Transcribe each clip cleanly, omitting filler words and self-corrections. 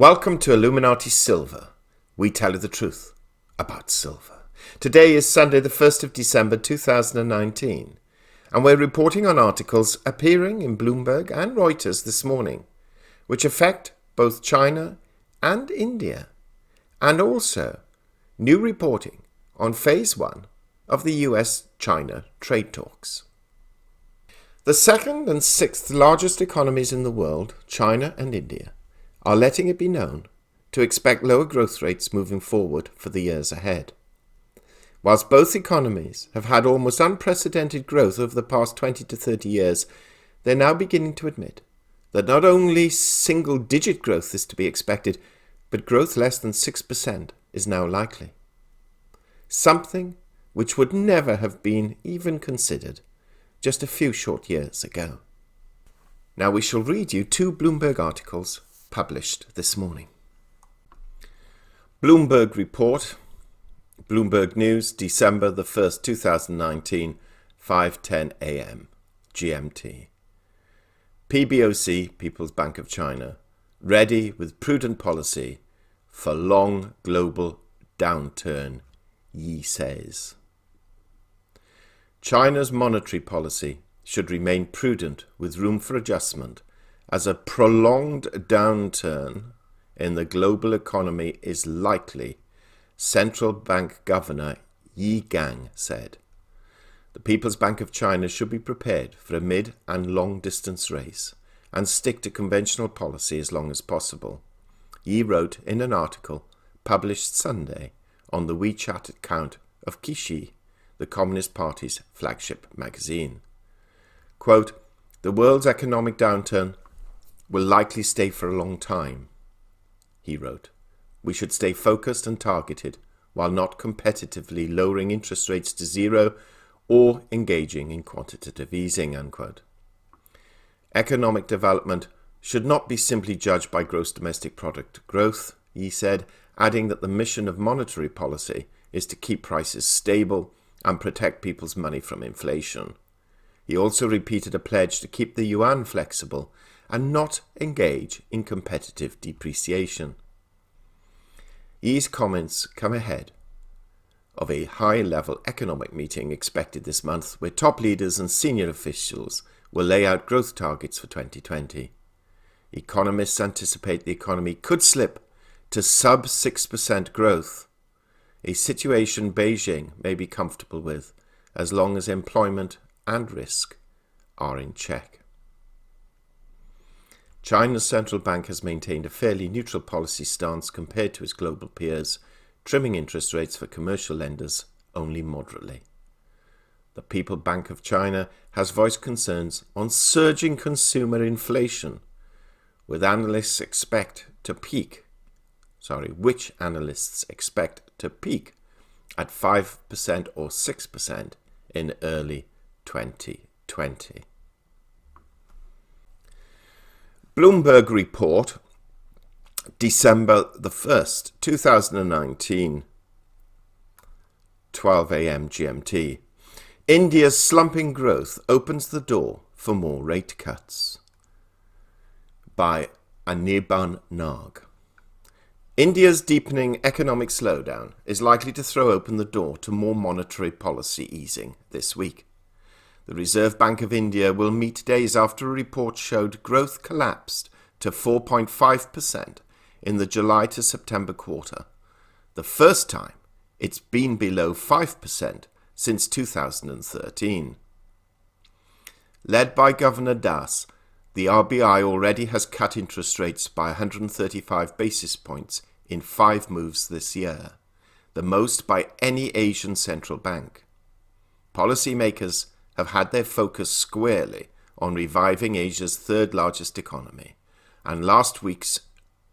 Welcome to Illuminati Silver. We tell you the truth about silver. Today is Sunday the 1st of December 2019, and we're reporting on articles appearing in Bloomberg and Reuters this morning, which affect both China and India, and also new reporting on Phase 1 of the US-China trade talks. The second and sixth largest economies in the world, China and India, are letting it be known to expect lower growth rates moving forward for the years ahead. Whilst both economies have had almost unprecedented growth over the past 20 to 30 years, they're now beginning to admit that not only single-digit growth is to be expected, but growth less than 6% is now likely. Something which would never have been even considered just a few short years ago. Now we shall read you two Bloomberg articles published this morning. Bloomberg Report, Bloomberg News, December the 1st, 2019, 5:10 a.m. GMT. PBOC, People's Bank of China, ready with prudent policy for long global downturn, Yi says. China's monetary policy should remain prudent with room for adjustment as a prolonged downturn in the global economy is likely, Central Bank Governor Yi Gang said. The People's Bank of China should be prepared for a mid- and long-distance race and stick to conventional policy as long as possible, Yi wrote in an article published Sunday on the WeChat account of Qixi, the Communist Party's flagship magazine. Quote, "The world's economic downturn will likely stay for a long time," he wrote. "We should stay focused and targeted while not competitively lowering interest rates to zero or engaging in quantitative easing," unquote. Economic development should not be simply judged by gross domestic product growth, he said, adding that the mission of monetary policy is to keep prices stable and protect people's money from inflation. He also repeated a pledge to keep the yuan flexible and not engage in competitive depreciation. Yi's comments come ahead of a high-level economic meeting expected this month where top leaders and senior officials will lay out growth targets for 2020. Economists anticipate the economy could slip to sub-6% growth, a situation Beijing may be comfortable with as long as employment and risk are in check. China's central bank has maintained a fairly neutral policy stance compared to its global peers, trimming interest rates for commercial lenders only moderately. The People's Bank of China has voiced concerns on surging consumer inflation, which analysts expect to peak at 5% or 6% in early 2020. Bloomberg Report, December the 1st, 2019, 12 a.m. GMT. India's slumping growth opens the door for more rate cuts. By Anirban Nag. India's deepening economic slowdown is likely to throw open the door to more monetary policy easing this week. The Reserve Bank of India will meet days after a report showed growth collapsed to 4.5% in the July to September quarter, the first time it's been below 5% since 2013. Led by Governor Das, the RBI already has cut interest rates by 135 basis points in 5 moves this year, the most by any Asian central bank. Policymakers have had their focus squarely on reviving Asia's third largest economy, and last week's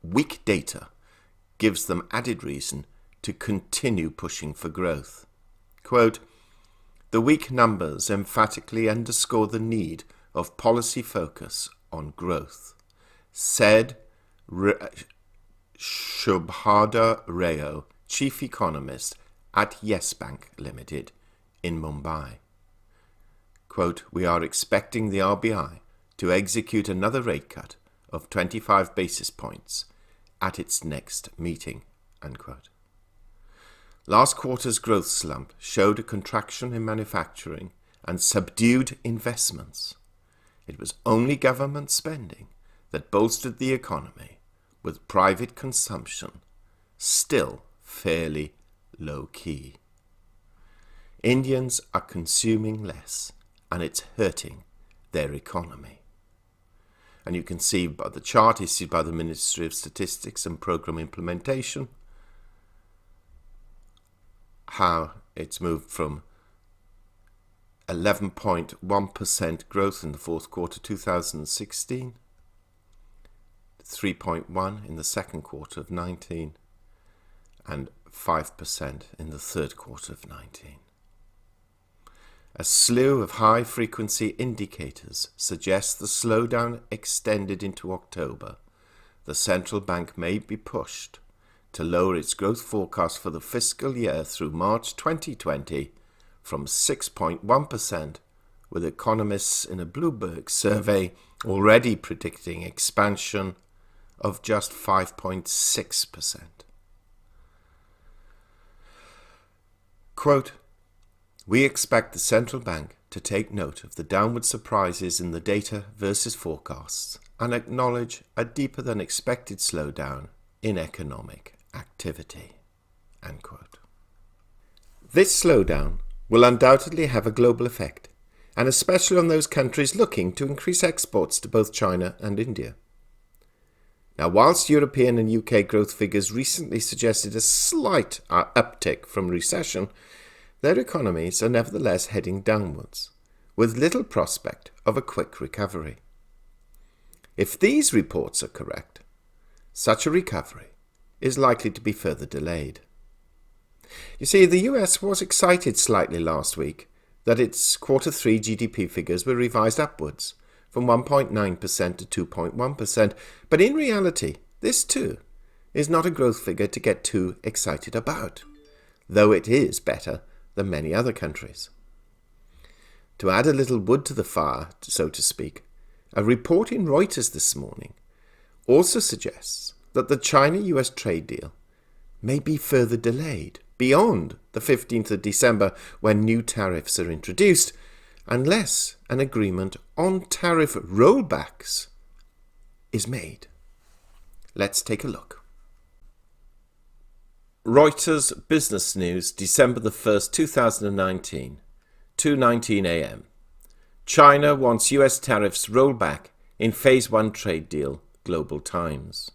weak data gives them added reason to continue pushing for growth. Quote, "The weak numbers emphatically underscore the need of policy focus on growth," said Shubhada Rao, chief economist at Yes Bank Limited in Mumbai. Quote, "We are expecting the RBI to execute another rate cut of 25 basis points at its next meeting, unquote. Last quarter's growth slump showed a contraction in manufacturing and subdued investments. It was only government spending that bolstered the economy, with private consumption still fairly low-key. Indians are consuming less, and it's hurting their economy. And you can see by the chart issued by the Ministry of Statistics and Programme Implementation how it's moved from 11.1% growth in the fourth quarter 2016, 3.1% in the second quarter of 19, and 5% in the third quarter of 19. A slew of high-frequency indicators suggest the slowdown extended into October. The central bank may be pushed to lower its growth forecast for the fiscal year through March 2020 from 6.1%, with economists in a Bloomberg survey already predicting expansion of just 5.6%. Quote, "We expect the central bank to take note of the downward surprises in the data versus forecasts and acknowledge a deeper than expected slowdown in economic activity." Unquote. This slowdown will undoubtedly have a global effect, and especially on those countries looking to increase exports to both China and India. Now, whilst European and UK growth figures recently suggested a slight uptick from recession, their economies are nevertheless heading downwards, with little prospect of a quick recovery. If these reports are correct, such a recovery is likely to be further delayed. You see, the US was excited slightly last week that its quarter 3 GDP figures were revised upwards from 1.9% to 2.1%, but in reality, this too is not a growth figure to get too excited about, though it is better than many other countries. To add a little wood to the fire, so to speak, a report in Reuters this morning also suggests that the China-US trade deal may be further delayed beyond the 15th of December when new tariffs are introduced, unless an agreement on tariff rollbacks is made. Let's take a look. Reuters Business News, December the 1st, 2019, 2:19 a.m. China wants US tariffs rollback in Phase 1 trade deal, Global Times.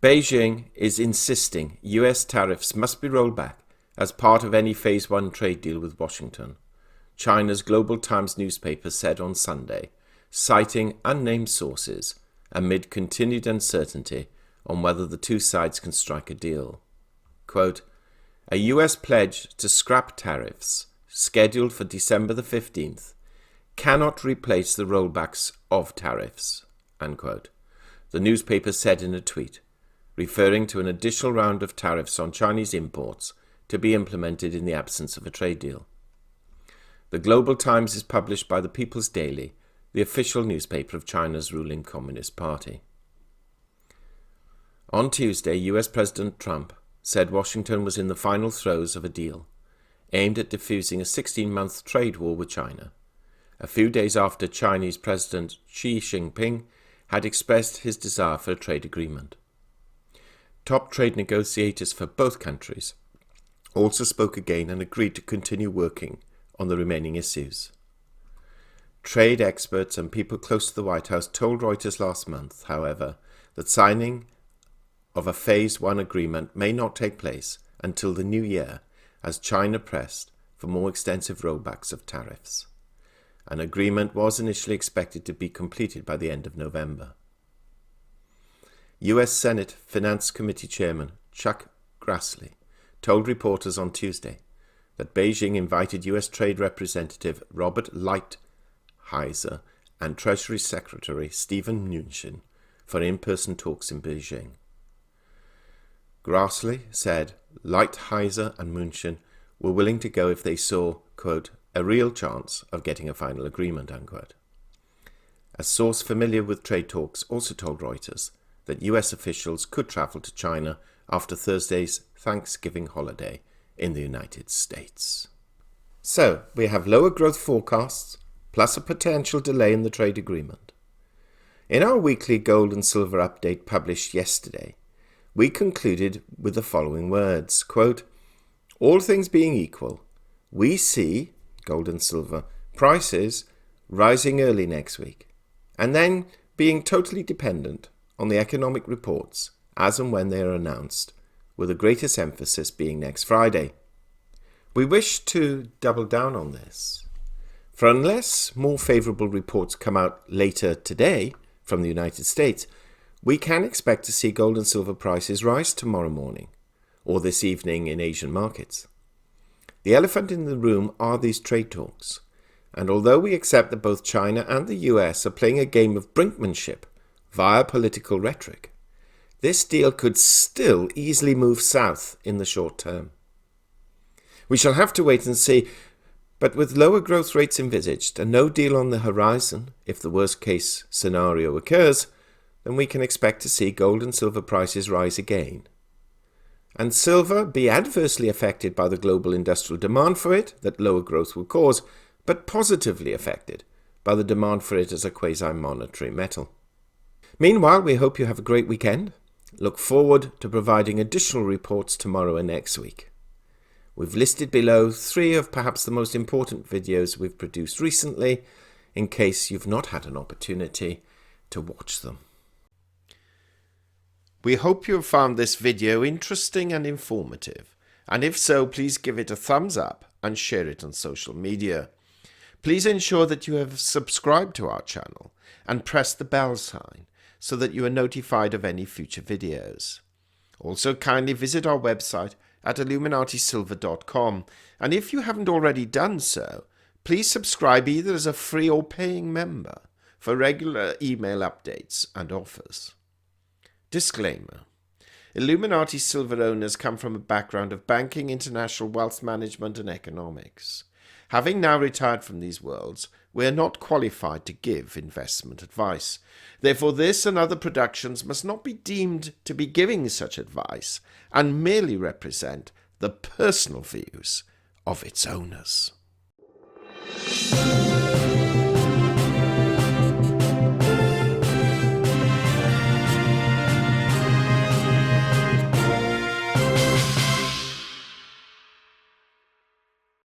Beijing is insisting US tariffs must be rolled back as part of any Phase 1 trade deal with Washington, China's Global Times newspaper said on Sunday, citing unnamed sources amid continued uncertainty on whether the two sides can strike a deal. Quote, "A US pledge to scrap tariffs, scheduled for December the 15th, cannot replace the rollbacks of tariffs," unquote, the newspaper said in a tweet, referring to an additional round of tariffs on Chinese imports to be implemented in the absence of a trade deal. The Global Times is published by the People's Daily, the official newspaper of China's ruling Communist Party. On Tuesday, US President Trump said Washington was in the final throes of a deal aimed at defusing a 16-month trade war with China, a few days after Chinese President Xi Jinping had expressed his desire for a trade agreement. Top trade negotiators for both countries also spoke again and agreed to continue working on the remaining issues. Trade experts and people close to the White House told Reuters last month, however, that signing of a Phase 1 agreement may not take place until the new year as China pressed for more extensive rollbacks of tariffs. An agreement was initially expected to be completed by the end of November. US Senate Finance Committee Chairman Chuck Grassley told reporters on Tuesday that Beijing invited US Trade Representative Robert Lighthizer and Treasury Secretary Steven Mnuchin for in-person talks in Beijing. Grassley said Lighthizer and Mnuchin were willing to go if they saw, quote, "a real chance of getting a final agreement," unquote. A source familiar with trade talks also told Reuters that US officials could travel to China after Thursday's Thanksgiving holiday in the United States. So, we have lower growth forecasts, plus a potential delay in the trade agreement. In our weekly gold and silver update published yesterday, we concluded with the following words, quote, "All things being equal, we see, gold and silver, prices rising early next week, and then being totally dependent on the economic reports as and when they are announced, with the greatest emphasis being next Friday." We wish to double down on this, for unless more favourable reports come out later today from the United States, we can expect to see gold and silver prices rise tomorrow morning or this evening in Asian markets. The elephant in the room are these trade talks, and although we accept that both China and the US are playing a game of brinkmanship via political rhetoric, this deal could still easily move south in the short term. We shall have to wait and see, but with lower growth rates envisaged and no deal on the horizon, if the worst case scenario occurs, then we can expect to see gold and silver prices rise again. And silver be adversely affected by the global industrial demand for it that lower growth will cause, but positively affected by the demand for it as a quasi-monetary metal. Meanwhile, we hope you have a great weekend. Look forward to providing additional reports tomorrow and next week. We've listed below 3 of perhaps the most important videos we've produced recently, in case you've not had an opportunity to watch them. We hope you have found this video interesting and informative, and if so, please give it a thumbs up and share it on social media. Please ensure that you have subscribed to our channel and press the bell sign so that you are notified of any future videos. Also, kindly visit our website at illuminatisilver.com, and if you haven't already done so, please subscribe either as a free or paying member for regular email updates and offers. Disclaimer: Illuminati Silver owners come from a background of banking, international wealth management and economics. Having now retired from these worlds, we are not qualified to give investment advice. Therefore, this and other productions must not be deemed to be giving such advice and merely represent the personal views of its owners.